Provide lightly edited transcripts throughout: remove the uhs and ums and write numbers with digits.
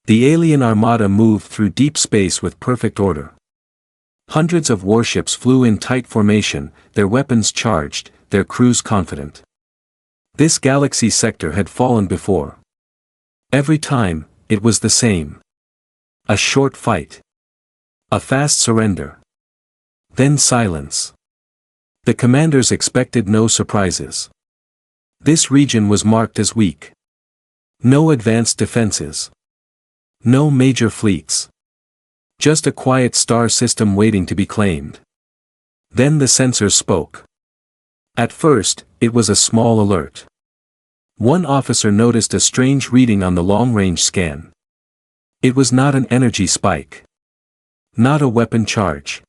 The alien armada moved through deep space with perfect order. Hundreds of warships flew in tight formation, their weapons charged, their crews confident. This galaxy sector had fallen before. Every time, it was the same. A short fight. A fast surrender. Then silence. The commanders expected no surprises. This region was marked as weak. No advanced defenses. No major fleets. Just a quiet star system waiting to be claimed. Then the sensors spoke. At first, it was a small alert. One officer noticed a strange reading on the long-range scan. It was not an energy spike. Not a weapon charge.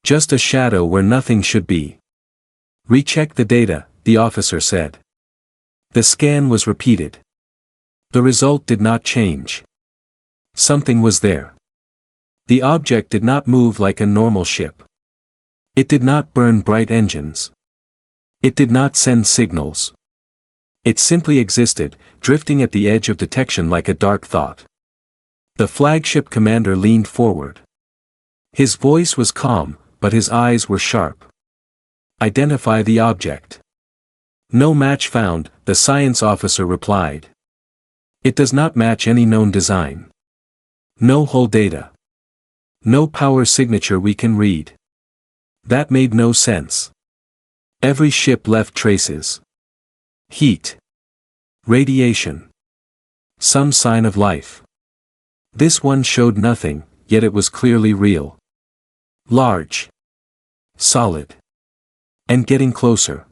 Just a shadow where nothing should be. Recheck the data, the officer said. The scan was repeated. The result did not change. Something was there. The object did not move like a normal ship. It did not burn bright engines. It did not send signals. It simply existed, drifting at the edge of detection like a dark thought. The flagship commander leaned forward. His voice was calm, but his eyes were sharp. Identify the object. No match found, the science officer replied. It does not match any known design. No hull data. No power signature we can read. That made no sense. Every ship left traces. Heat. Radiation. Some sign of life. This one showed nothing, yet it was clearly real. Large. Solid. And getting closer.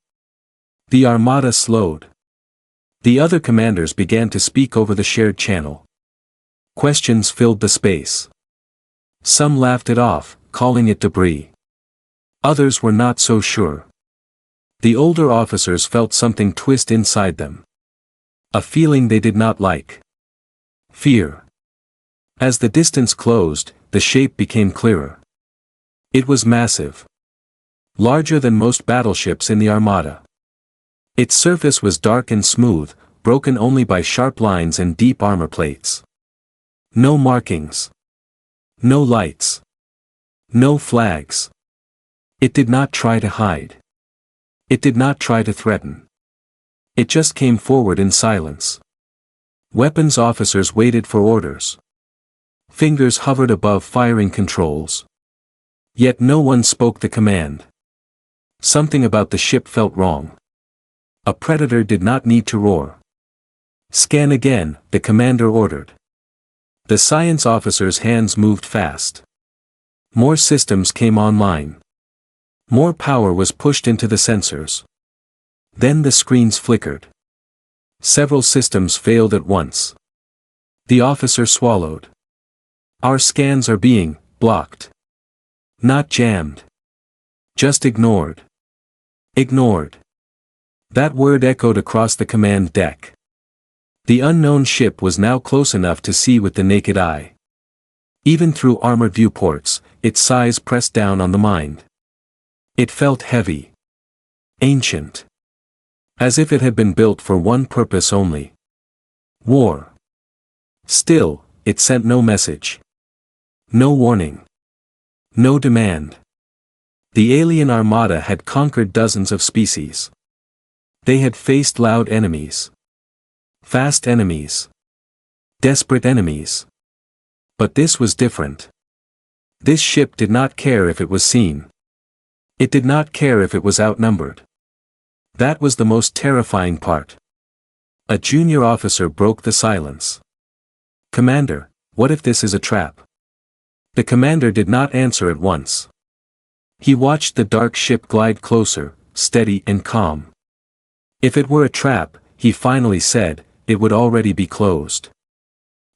The armada slowed. The other commanders began to speak over the shared channel. Questions filled the space. Some laughed it off, calling it debris. Others were not so sure. The older officers felt something twist inside them. A feeling they did not like. Fear. As the distance closed, the shape became clearer. It was massive. Larger than most battleships in the Armada. Its surface was dark and smooth, broken only by sharp lines and deep armor plates. No markings. No lights. No flags. It did not try to hide. It did not try to threaten. It just came forward in silence. Weapons officers waited for orders. Fingers hovered above firing controls. Yet no one spoke the command. Something about the ship felt wrong. A predator did not need to roar. Scan again, the commander ordered. The science officer's hands moved fast. More systems came online. More power was pushed into the sensors. Then the screens flickered. Several systems failed at once. The officer swallowed. Our scans are being blocked. Not jammed. Just ignored. Ignored. That word echoed across the command deck. The unknown ship was now close enough to see with the naked eye. Even through armored viewports, its size pressed down on the mind. It felt heavy. Ancient. As if it had been built for one purpose only. War. Still, it sent no message. No warning. No demand. The alien armada had conquered dozens of species. They had faced loud enemies. Fast enemies. Desperate enemies. But this was different. This ship did not care if it was seen. It did not care if it was outnumbered. That was the most terrifying part. A junior officer broke the silence. Commander, what if this is a trap? The commander did not answer at once. He watched the dark ship glide closer, steady and calm. If it were a trap, he finally said, it would already be closed.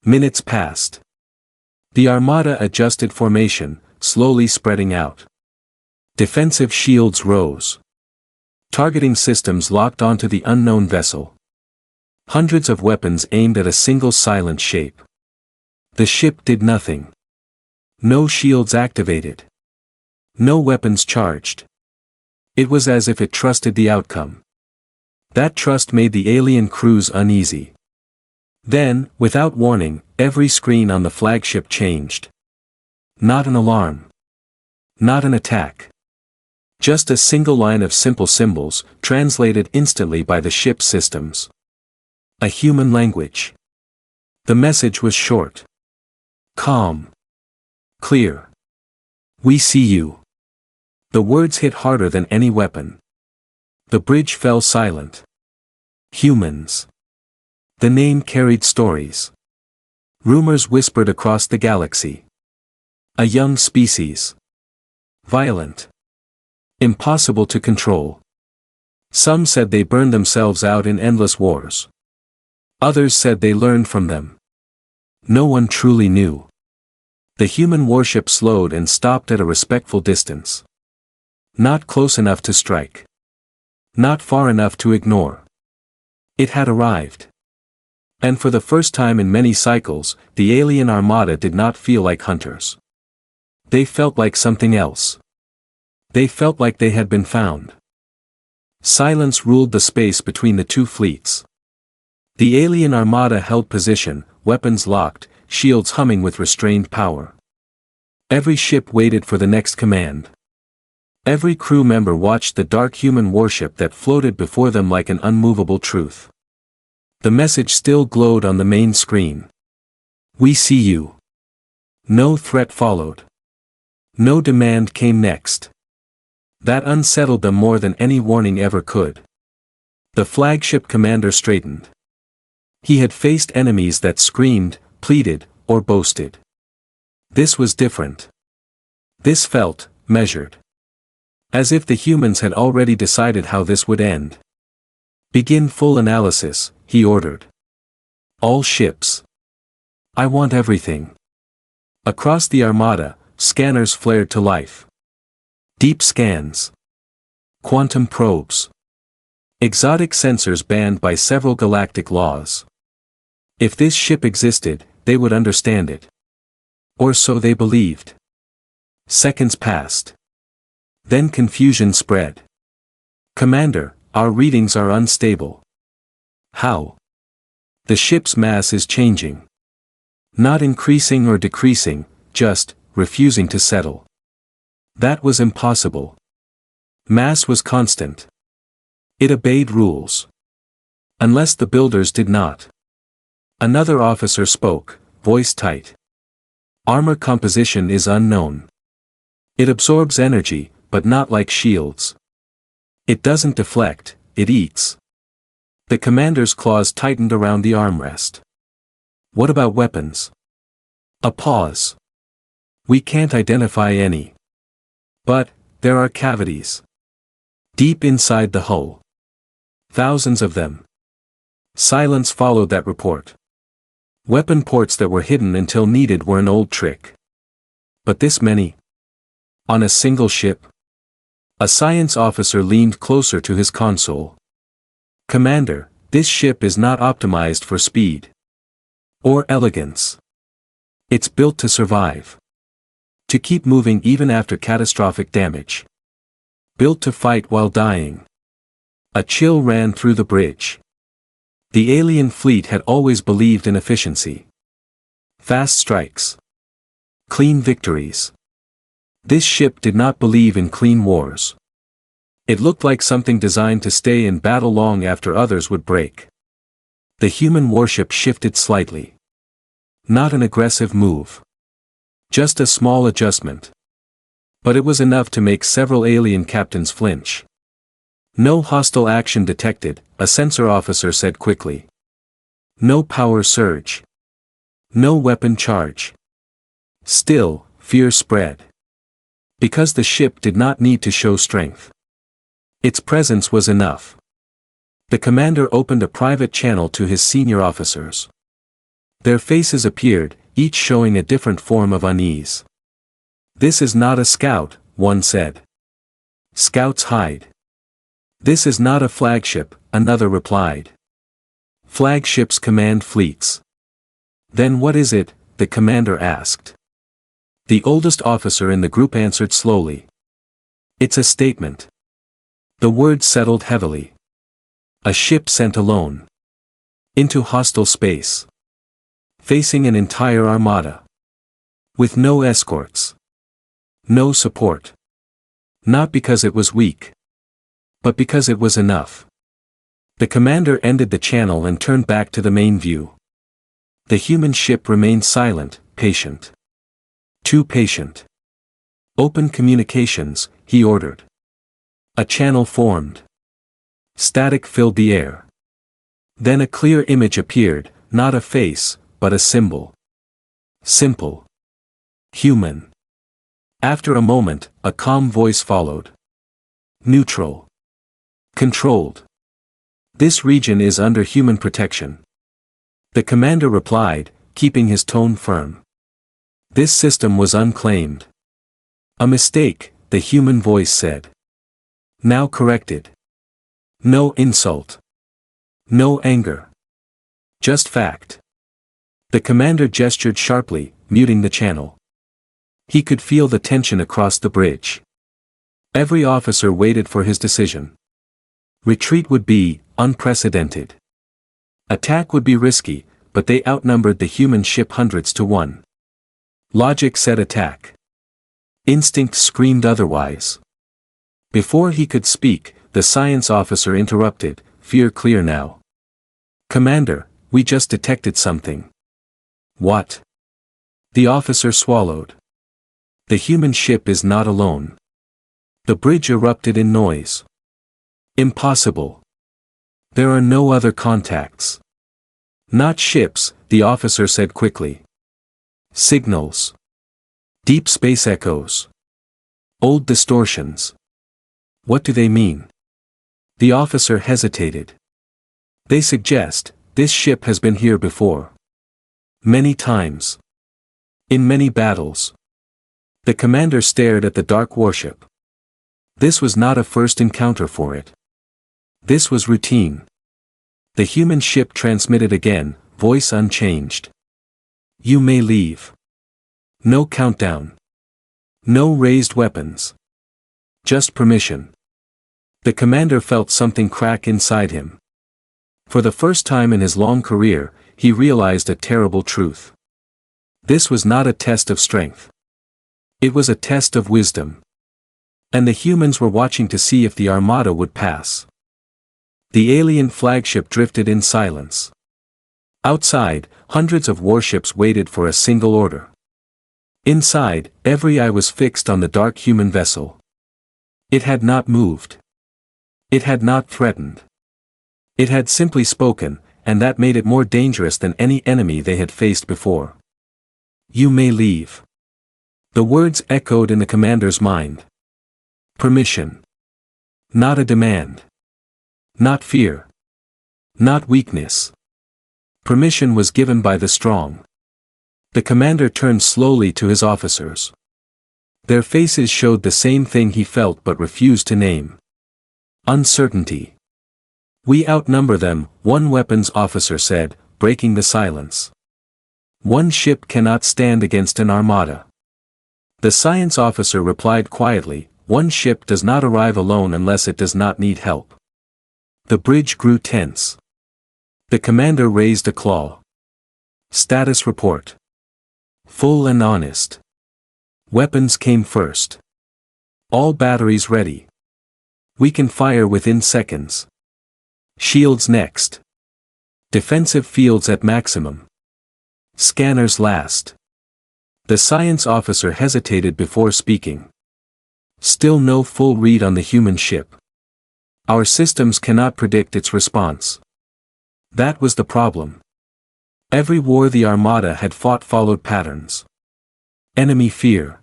Minutes passed. The armada adjusted formation, slowly spreading out. Defensive shields rose. Targeting systems locked onto the unknown vessel. Hundreds of weapons aimed at a single silent shape. The ship did nothing. No shields activated. No weapons charged. It was as if it trusted the outcome. That trust made the alien crews uneasy. Then, without warning, Every screen on the flagship changed. Not an alarm. Not an attack. Just a single line of simple symbols, translated instantly by the ship's systems. A human language. The message was short. Calm. Clear. We see you. The words hit harder than any weapon. The bridge fell silent. Humans. The name carried stories. Rumors whispered across the galaxy. A young species. Violent. Impossible to control. Some said they burned themselves out in endless wars. Others said they learned from them. No one truly knew. The human warship slowed and stopped at a respectful distance. Not close enough to strike. Not far enough to ignore. It had arrived. And for the first time in many cycles, the alien armada did not feel like hunters. They felt like something else. They felt like they had been found. Silence ruled the space between the two fleets. The alien armada held position, weapons locked, shields humming with restrained power. Every ship waited for the next command. Every crew member watched the dark human warship that floated before them like an unmovable truth. The message still glowed on the main screen. We see you. No threat followed. No demand came next. That unsettled them more than any warning ever could. The flagship commander straightened. He had faced enemies that screamed, pleaded, or boasted. This was different. This felt measured. As if the humans had already decided how this would end. Begin full analysis, he ordered. All ships. I want everything. Across the armada, scanners flared to life. Deep scans. Quantum probes. Exotic sensors banned by several galactic laws. If this ship existed, they would understand it. Or so they believed. Seconds passed. Then confusion spread. Commander, our readings are unstable. How? The ship's mass is changing. Not increasing or decreasing, just refusing to settle. That was impossible. Mass was constant. It obeyed rules. Unless the builders did not. Another officer spoke, voice tight. Armor composition is unknown. It absorbs energy, but not like shields. It doesn't deflect, it eats. The commander's claws tightened around the armrest. What about weapons? A pause. We can't identify any. But, there are cavities. Deep inside the hull. Thousands of them. Silence followed that report. Weapon ports that were hidden until needed were an old trick. But this many? On a single ship? A science officer leaned closer to his console. Commander, this ship is not optimized for speed. Or elegance. It's built to survive. To keep moving even after catastrophic damage. Built to fight while dying. A chill ran through the bridge. The alien fleet had always believed in efficiency. Fast strikes. Clean victories. This ship did not believe in clean wars. It looked like something designed to stay in battle long after others would break. The human warship shifted slightly. Not an aggressive move. Just a small adjustment. But it was enough to make several alien captains flinch. No hostile action detected, a sensor officer said quickly. No power surge. No weapon charge. Still, fear spread. Because the ship did not need to show strength. Its presence was enough. The commander opened a private channel to his senior officers. Their faces appeared, each showing a different form of unease. This is not a scout, one said. Scouts hide. This is not a flagship, another replied. Flagships command fleets. Then what is it? The commander asked. The oldest officer in the group answered slowly. It's a statement. The words settled heavily. A ship sent alone. Into hostile space. Facing an entire armada. With no escorts. No support. Not because it was weak. But because it was enough. The commander ended the channel and turned back to the main view. The human ship remained silent, patient. Too patient. Open communications, he ordered. A channel formed. Static filled the air. Then a clear image appeared, not a face, but a symbol. Simple. Human. After a moment, a calm voice followed. Neutral. Controlled. This region is under human protection. The commander replied, keeping his tone firm. This system was unclaimed. A mistake, the human voice said. Now corrected. No insult. No anger. Just fact. The commander gestured sharply, muting the channel. He could feel the tension across the bridge. Every officer waited for his decision. Retreat would be unprecedented. Attack would be risky, but they outnumbered the human ship hundreds to one. Logic said attack. Instinct screamed otherwise. Before he could speak, the science officer interrupted, fear clear now. Commander, we just detected something. What? The officer swallowed. The human ship is not alone. The bridge erupted in noise. Impossible. There are no other contacts. Not ships, the officer said quickly. Signals. Deep space echoes. Old distortions. What do they mean? The officer hesitated. They suggest, this ship has been here before. Many times. In many battles. The commander stared at the dark warship. This was not a first encounter for it. This was routine. The human ship transmitted again, voice unchanged. You may leave. No countdown. No raised weapons. Just permission. The commander felt something crack inside him. For the first time in his long career, he realized a terrible truth. This was not a test of strength. It was a test of wisdom. And the humans were watching to see if the Armada would pass. The alien flagship drifted in silence. Outside, hundreds of warships waited for a single order. Inside, every eye was fixed on the dark human vessel. It had not moved. It had not threatened. It had simply spoken, and that made it more dangerous than any enemy they had faced before. You may leave. The words echoed in the commander's mind. Permission. Not a demand. Not fear. Not weakness. Permission was given by the strong. The commander turned slowly to his officers. Their faces showed the same thing he felt but refused to name. Uncertainty. We outnumber them, one weapons officer said, breaking the silence. One ship cannot stand against an armada. The science officer replied quietly, one ship does not arrive alone unless it does not need help. The bridge grew tense. The commander raised a claw. Status report. Full and honest. Weapons came first. All batteries ready. We can fire within seconds. Shields next. Defensive fields at maximum. Scanners last. The science officer hesitated before speaking. Still no full read on the human ship. Our systems cannot predict its response. That was the problem. Every war the Armada had fought followed patterns. Enemy fear.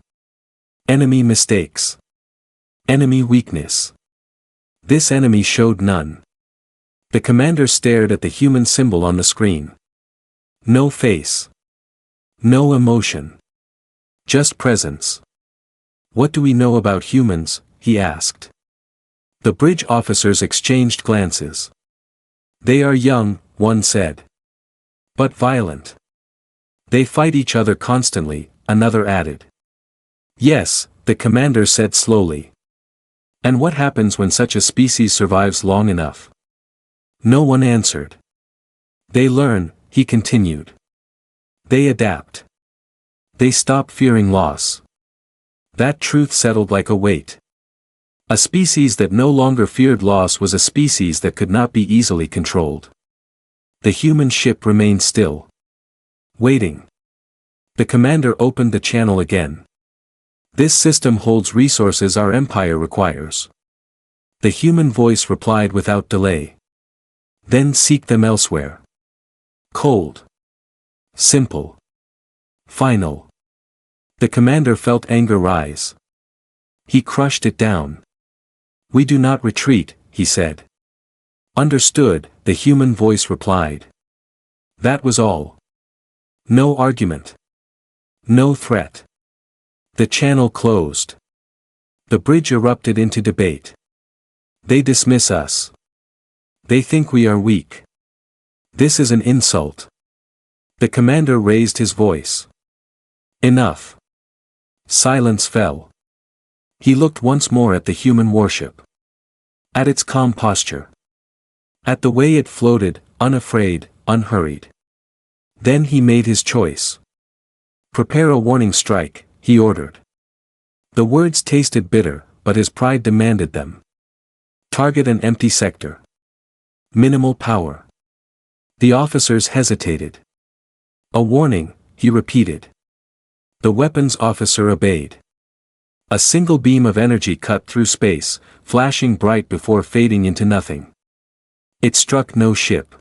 Enemy mistakes. Enemy weakness. This enemy showed none. The commander stared at the human symbol on the screen. No face. No emotion. Just presence. What do we know about humans? He asked. The bridge officers exchanged glances. They are young, one said. But violent. They fight each other constantly, another added. Yes, the commander said slowly. And what happens when such a species survives long enough? No one answered. They learn, he continued. They adapt. They stop fearing loss. That truth settled like a weight. A species that no longer feared loss was a species that could not be easily controlled. The human ship remained still. Waiting. The commander opened the channel again. This system holds resources our empire requires. The human voice replied without delay. Then seek them elsewhere. Cold. Simple. Final. The commander felt anger rise. He crushed it down. We do not retreat, he said. Understood, the human voice replied. That was all. No argument. No threat. The channel closed. The bridge erupted into debate. They dismiss us. They think we are weak. This is an insult. The commander raised his voice. Enough. Silence fell. He looked once more at the human warship. At its calm posture. At the way it floated, unafraid, unhurried. Then he made his choice. Prepare a warning strike, he ordered. The words tasted bitter, but his pride demanded them. Target an empty sector. Minimal power. The officers hesitated. A warning, he repeated. The weapons officer obeyed. A single beam of energy cut through space, flashing bright before fading into nothing. It struck no ship.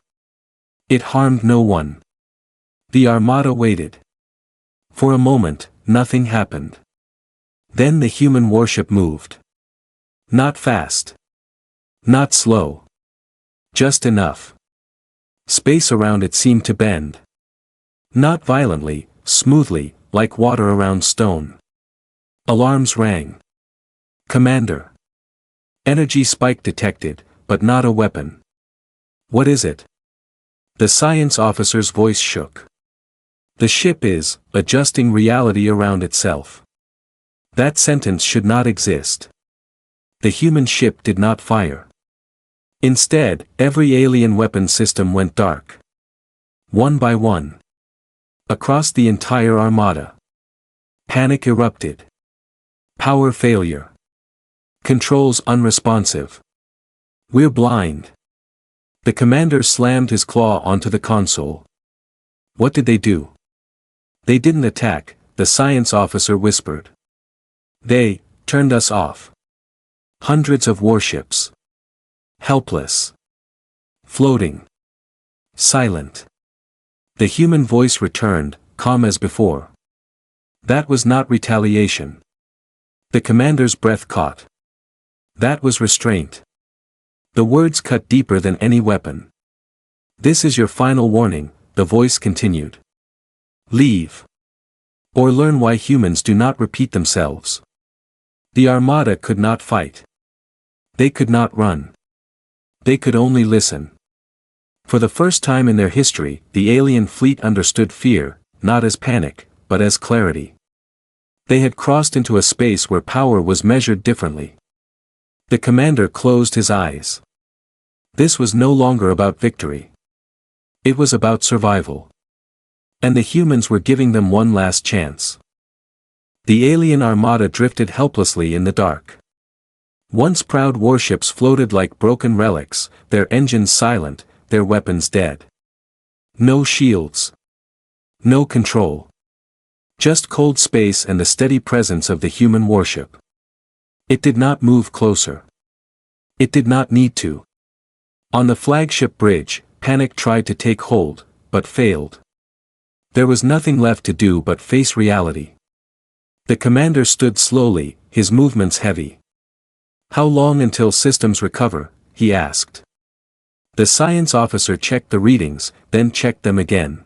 It harmed no one. The Armada waited. For a moment, nothing happened. Then the human warship moved. Not fast. Not slow. Just enough. Space around it seemed to bend. Not violently, smoothly, like water around stone. Alarms rang. Commander. Energy spike detected, but not a weapon. What is it? The science officer's voice shook. The ship is adjusting reality around itself. That sentence should not exist. The human ship did not fire. Instead, every alien weapon system went dark. One by one. Across the entire Armada. Panic erupted. Power failure. Controls unresponsive. We're blind. The commander slammed his claw onto the console. What did they do? They didn't attack, the science officer whispered. They turned us off. Hundreds of warships. Helpless. Floating. Silent. The human voice returned, calm as before. That was not retaliation. The commander's breath caught. That was restraint. The words cut deeper than any weapon. This is your final warning, the voice continued. Leave. Or learn why humans do not repeat themselves. The Armada could not fight. They could not run. They could only listen. For the first time in their history, the alien fleet understood fear, not as panic, but as clarity. They had crossed into a space where power was measured differently. The commander closed his eyes. This was no longer about victory. It was about survival. And the humans were giving them one last chance. The alien Armada drifted helplessly in the dark. Once proud warships floated like broken relics, their engines silent, their weapons dead. No shields. No control. Just cold space and the steady presence of the human warship. It did not move closer. It did not need to. On the flagship bridge, panic tried to take hold, but failed. There was nothing left to do but face reality. The commander stood slowly, his movements heavy. How long until systems recover? He asked. The science officer checked the readings, then checked them again.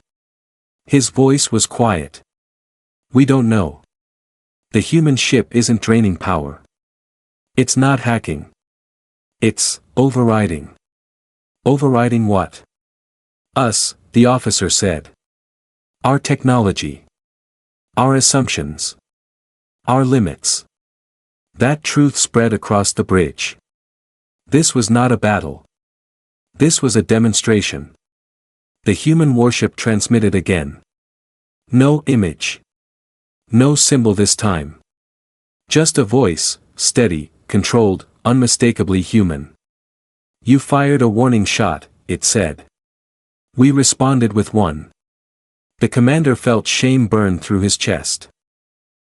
His voice was quiet. We don't know. The human ship isn't draining power. It's not hacking. It's overriding. Overriding what? Us, the officer said. Our technology. Our assumptions. Our limits. That truth spread across the bridge. This was not a battle. This was a demonstration. The human warship transmitted again. No image. No symbol this time. Just a voice, steady, controlled, unmistakably human. You fired a warning shot, it said. We responded with one. The commander felt shame burn through his chest.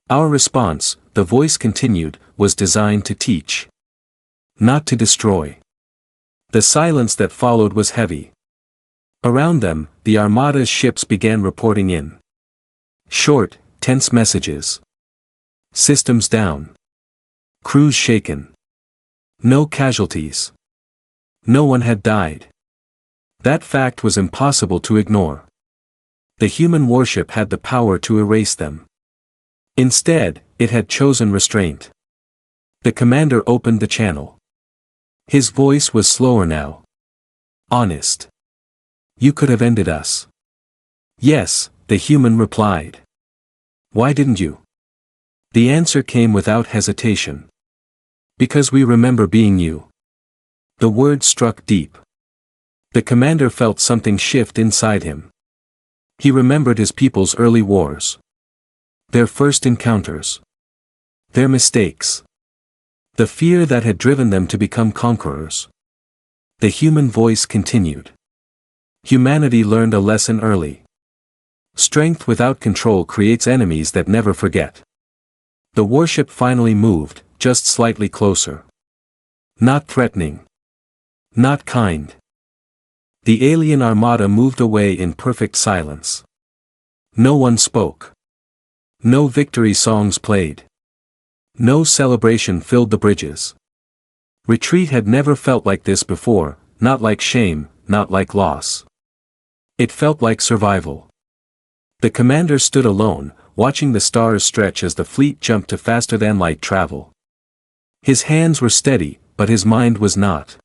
Our response, the voice continued, was designed to teach. Not to destroy. The silence that followed was heavy. Around them, the Armada's ships began reporting in. Short, tense messages. Systems down. Crews shaken. No casualties. No one had died. That fact was impossible to ignore. The human warship had the power to erase them. Instead, it had chosen restraint. The commander opened the channel. His voice was slower now. Honest. You could have ended us. Yes, the human replied. Why didn't you? The answer came without hesitation. Because we remember being you. The word struck deep. The commander felt something shift inside him. He remembered his people's early wars. Their first encounters. Their mistakes. The fear that had driven them to become conquerors. The human voice continued. Humanity learned a lesson early. Strength without control creates enemies that never forget. The warship finally moved, just slightly closer. Not threatening. Not kind. The alien armada moved away in perfect silence. No one spoke. No victory songs played. No celebration filled the bridges. Retreat had never felt like this before, not like shame, not like loss. It felt like survival. The commander stood alone, watching the stars stretch as the fleet jumped to faster-than-light travel. His hands were steady, but his mind was not.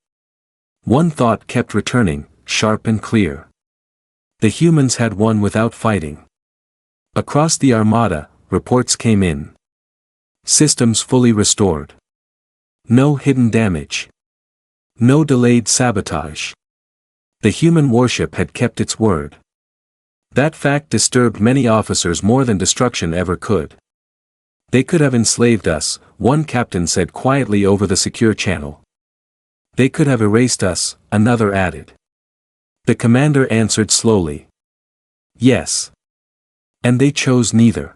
One thought kept returning, sharp and clear. The humans had won without fighting. Across the Armada, reports came in. Systems fully restored. No hidden damage. No delayed sabotage. The human warship had kept its word. That fact disturbed many officers more than destruction ever could. They could have enslaved us, one captain said quietly over the secure channel. They could have erased us, another added. The commander answered slowly. Yes. And they chose neither.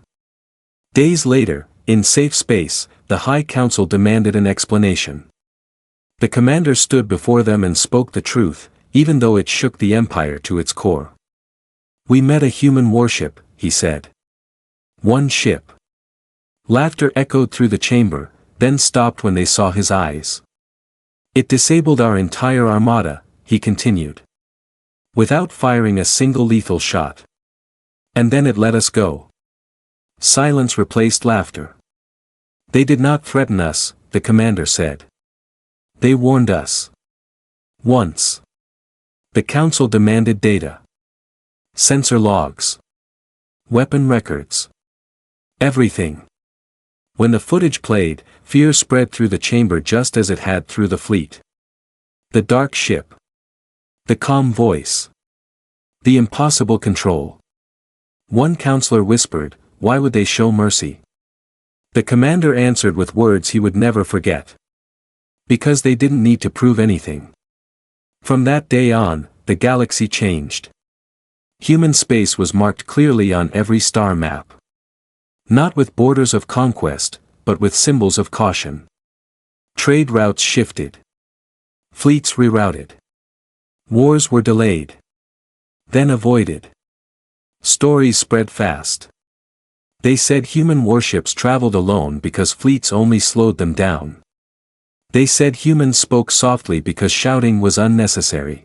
Days later, in safe space, the High Council demanded an explanation. The commander stood before them and spoke the truth, even though it shook the Empire to its core. We met a human warship, he said. One ship. Laughter echoed through the chamber, then stopped when they saw his eyes. It disabled our entire armada, he continued. Without firing a single lethal shot. And then it let us go. Silence replaced laughter. They did not threaten us, the commander said. They warned us. Once. The council demanded data. Sensor logs. Weapon records. Everything. When the footage played, fear spread through the chamber just as it had through the fleet. The dark ship. The calm voice. The impossible control. One counselor whispered, why would they show mercy? The commander answered with words he would never forget. Because they didn't need to prove anything. From that day on, the galaxy changed. Human space was marked clearly on every star map. Not with borders of conquest, but with symbols of caution. Trade routes shifted. Fleets rerouted. Wars were delayed. Then avoided. Stories spread fast. They said human warships traveled alone because fleets only slowed them down. They said humans spoke softly because shouting was unnecessary.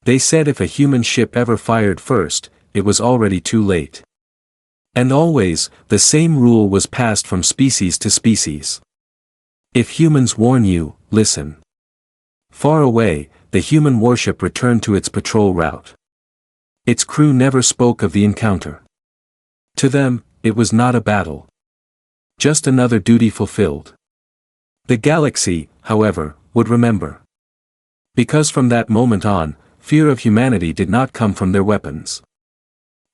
They said if a human ship ever fired first, it was already too late. And always, the same rule was passed from species to species. If humans warn you, listen. Far away, the human warship returned to its patrol route. Its crew never spoke of the encounter. To them, it was not a battle. Just another duty fulfilled. The galaxy, however, would remember. Because from that moment on, fear of humanity did not come from their weapons.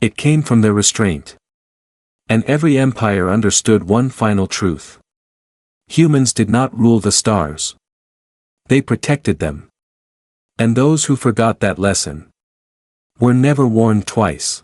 It came from their restraint. And every empire understood one final truth. Humans did not rule the stars. They protected them. And those who forgot that lesson were never warned twice.